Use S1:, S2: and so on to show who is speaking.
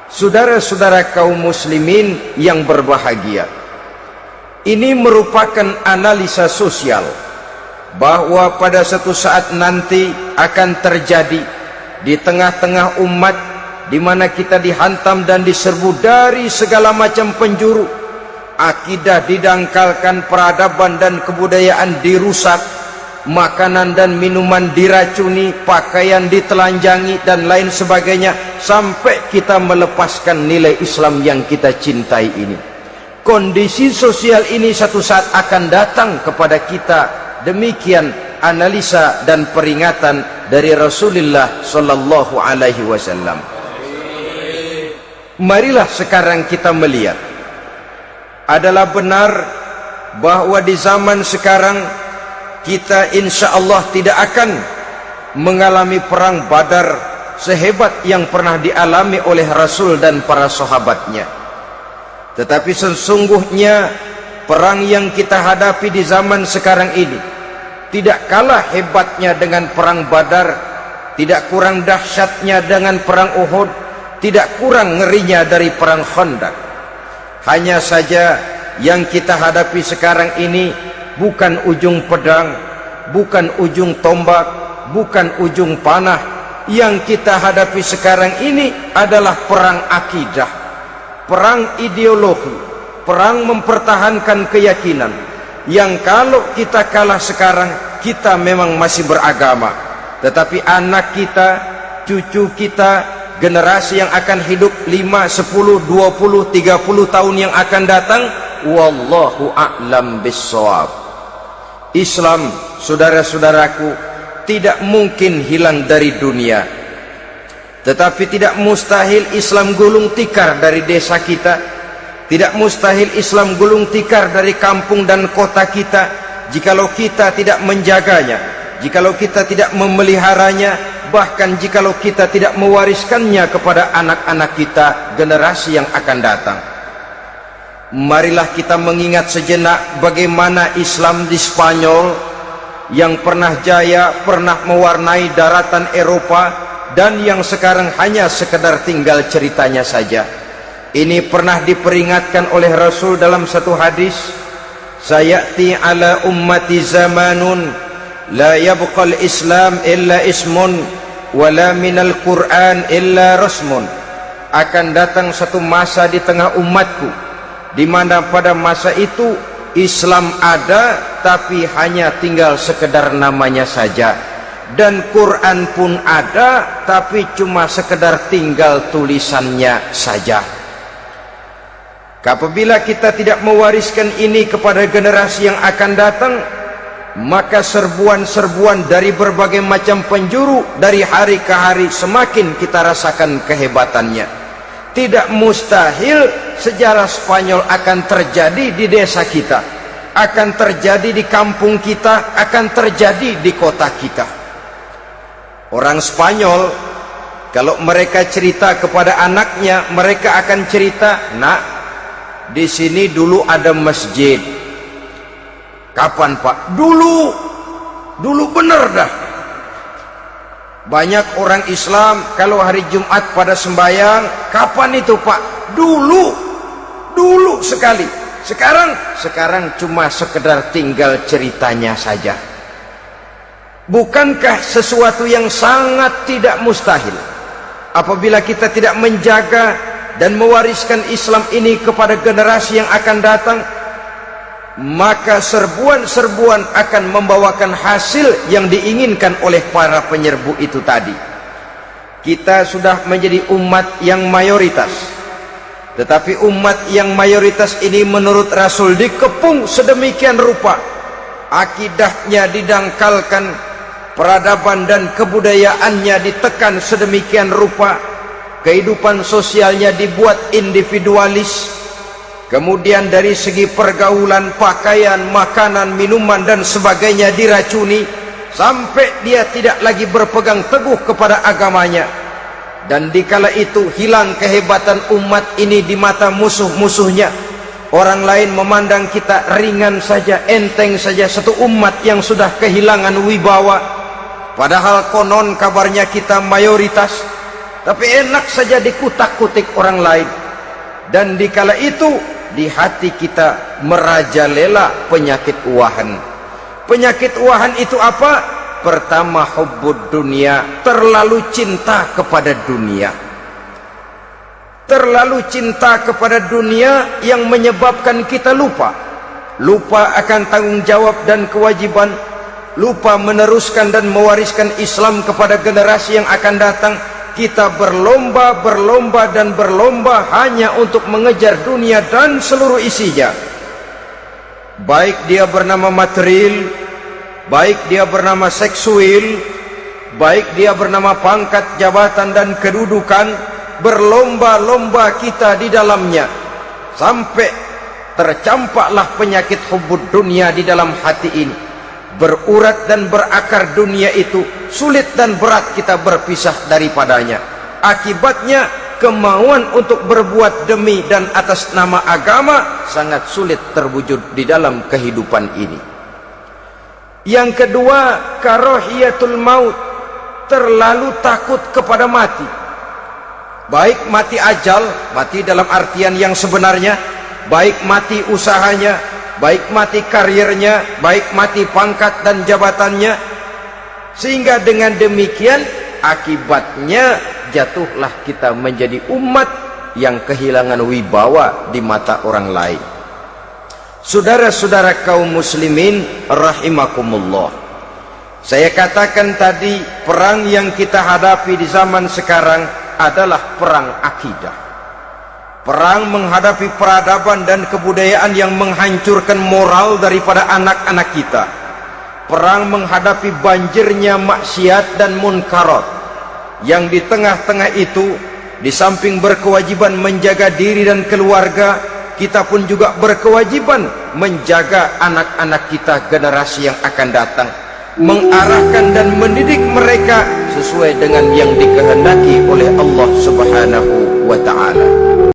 S1: Saudara-saudara kaum muslimin yang berbahagia, ini merupakan analisa sosial bahwa pada suatu saat nanti akan terjadi di tengah-tengah umat di mana kita dihantam dan diserbu dari segala macam penjuru. Akidah didangkalkan, peradaban dan kebudayaan dirusak, makanan dan minuman diracuni, pakaian ditelanjangi dan lain sebagainya, sampai kita melepaskan nilai Islam yang kita cintai ini. Kondisi sosial ini satu saat akan datang kepada kita. Demikian analisa dan peringatan dari Rasulullah sallallahu alaihi wasallam. Marilah sekarang kita melihat, adalah benar bahwa di zaman sekarang kita insya Allah tidak akan mengalami perang Badar sehebat yang pernah dialami oleh Rasul dan para sahabatnya. Tetapi sesungguhnya perang yang kita hadapi di zaman sekarang ini tidak kalah hebatnya dengan perang Badar, tidak kurang dahsyatnya dengan perang Uhud, tidak kurang ngerinya dari perang Khandaq. Hanya saja yang kita hadapi sekarang ini bukan ujung pedang, bukan ujung tombak, bukan ujung panah. Yang kita hadapi sekarang ini adalah perang akidah, perang ideologi, perang mempertahankan keyakinan. Yang kalau kita kalah sekarang, kita memang masih beragama, tetapi anak kita, cucu kita, generasi yang akan hidup 5, 10, 20, 30 tahun yang akan datang, wallahu a'lam bissawab. Islam, saudara-saudaraku, tidak mungkin hilang dari dunia, tetapi tidak mustahil Islam gulung tikar dari desa kita, tidak mustahil Islam gulung tikar dari kampung dan kota kita, jikalau kita tidak menjaganya, jikalau kita tidak memeliharanya, bahkan jikalau kita tidak mewariskannya kepada anak-anak kita, generasi yang akan datang. Marilah kita mengingat sejenak bagaimana Islam di Spanyol yang pernah jaya, pernah mewarnai daratan Eropa, dan yang sekarang hanya sekedar tinggal ceritanya saja. Ini pernah diperingatkan oleh Rasul dalam satu hadis, sayati ala ummati zamanun la yabqal Islam illa ismun wala minal Quran illa rasmun. Akan datang satu masa di tengah umatku di mana pada masa itu Islam ada tapi hanya tinggal sekedar namanya saja, dan Quran pun ada tapi cuma sekedar tinggal tulisannya saja. Apabila kita tidak mewariskan ini kepada generasi yang akan datang, maka serbuan-serbuan dari berbagai macam penjuru dari hari ke hari semakin kita rasakan kehebatannya. Tidak mustahil sejarah Spanyol akan terjadi di desa kita, akan terjadi di kampung kita, akan terjadi di kota kita. Orang Spanyol kalau mereka cerita kepada anaknya, mereka akan cerita, "Nak, di sini dulu ada masjid." Kapan, Pak? Dulu bener dah. Banyak orang Islam kalau hari Jumat pada sembahyang, kapan itu, Pak? Dulu sekali. Sekarang cuma sekedar tinggal ceritanya saja. Bukankah sesuatu yang sangat tidak mustahil apabila kita tidak menjaga dan mewariskan Islam ini kepada generasi yang akan datang? Maka serbuan-serbuan akan membawakan hasil yang diinginkan oleh para penyerbu itu tadi. Kita sudah menjadi umat yang mayoritas, tetapi umat yang mayoritas ini menurut Rasul dikepung sedemikian rupa, akidahnya didangkalkan, peradaban dan kebudayaannya ditekan sedemikian rupa, kehidupan sosialnya dibuat individualis. Kemudian dari segi pergaulan, pakaian, makanan, minuman dan sebagainya diracuni, sampai dia tidak lagi berpegang teguh kepada agamanya. Dan dikala itu hilang kehebatan umat ini di mata musuh-musuhnya. Orang lain memandang kita ringan saja, enteng saja, satu umat yang sudah kehilangan wibawa. Padahal konon kabarnya kita mayoritas, tapi enak saja dikutak-kutik orang lain. Dan dikala itu di hati kita merajalela penyakit uahan. Penyakit uahan itu apa? Pertama, hubbud dunia, terlalu cinta kepada dunia. Terlalu cinta kepada dunia yang menyebabkan kita lupa akan tanggung jawab dan kewajiban, lupa meneruskan dan mewariskan Islam kepada generasi yang akan datang. Kita berlomba dan berlomba hanya untuk mengejar dunia dan seluruh isinya, baik dia bernama material, baik dia bernama seksual, baik dia bernama pangkat, jabatan dan kedudukan. Berlomba-lomba kita di dalamnya sampai tercampaklah penyakit hubbud dunia di dalam hati ini. Berurat dan berakar dunia itu, sulit dan berat kita berpisah daripadanya. Akibatnya kemauan untuk berbuat demi dan atas nama agama sangat sulit terwujud di dalam kehidupan ini. Yang kedua, karahiyatul maut, terlalu takut kepada mati. Baik mati ajal, mati dalam artian yang sebenarnya, baik mati usahanya, baik mati karirnya, baik mati pangkat dan jabatannya. Sehingga dengan demikian akibatnya jatuhlah kita menjadi umat yang kehilangan wibawa di mata orang lain. Saudara-saudara kaum muslimin rahimakumullah, saya katakan tadi, perang yang kita hadapi di zaman sekarang adalah perang akidah. Perang menghadapi peradaban dan kebudayaan yang menghancurkan moral daripada anak-anak kita. Perang menghadapi banjirnya maksiat dan munkarat, yang di tengah-tengah itu, di samping berkewajiban menjaga diri dan keluarga, kita pun juga berkewajiban menjaga anak-anak kita, generasi yang akan datang, mengarahkan dan mendidik mereka sesuai dengan yang dikehendaki oleh Allah Subhanahu wa ta'ala.